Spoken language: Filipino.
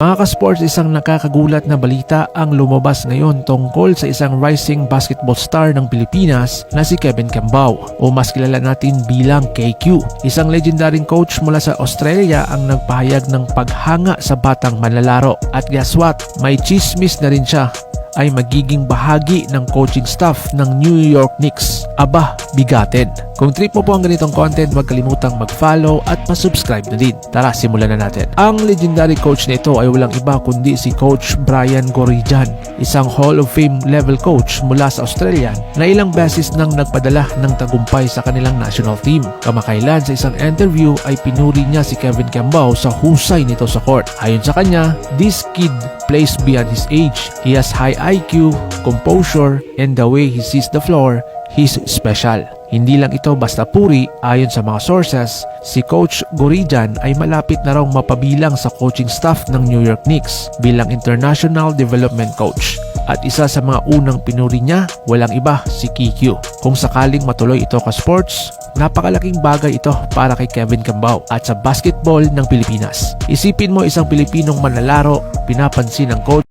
Mga ka-sports, isang nakakagulat na balita ang lumabas ngayon tungkol sa isang rising basketball star ng Pilipinas na si Kevin Kembao o mas kilala natin bilang KQ. Isang legendaryong coach mula sa Australia ang nagpahayag ng paghanga sa batang manlalaro. At guess what? May chismis na rin siya ay magiging bahagi ng coaching staff ng New York Knicks. Aba, bigatin. Kung trip mo po ang ganitong content, huwag kalimutang mag-follow at pa-subscribe na din. Tara, simulan na natin. Ang legendary coach na ito ay walang iba kundi si Coach Brian Goorjian, isang Hall of Fame level coach mula sa Australia na ilang beses nang nagpadala ng tagumpay sa kanilang national team. Kamakailan sa isang interview ay pinuri niya si Kevin Kembao sa husay nito sa court. Ayon sa kanya, this kid plays beyond his age. He has high IQ, composure, and the way he sees the floor, he's special. Hindi lang ito basta puri. Ayon sa mga sources, si Coach Goorjian ay malapit na raw mapabilang sa coaching staff ng New York Knicks bilang International Development Coach. At isa sa mga unang pinuri niya, walang iba si KQ. Kung sakaling matuloy ito ka-sports, napakalaking bagay ito para kay Kevin Kembao at sa basketball ng Pilipinas. Isipin mo isang Pilipinong manlalaro, pinapansin ng coach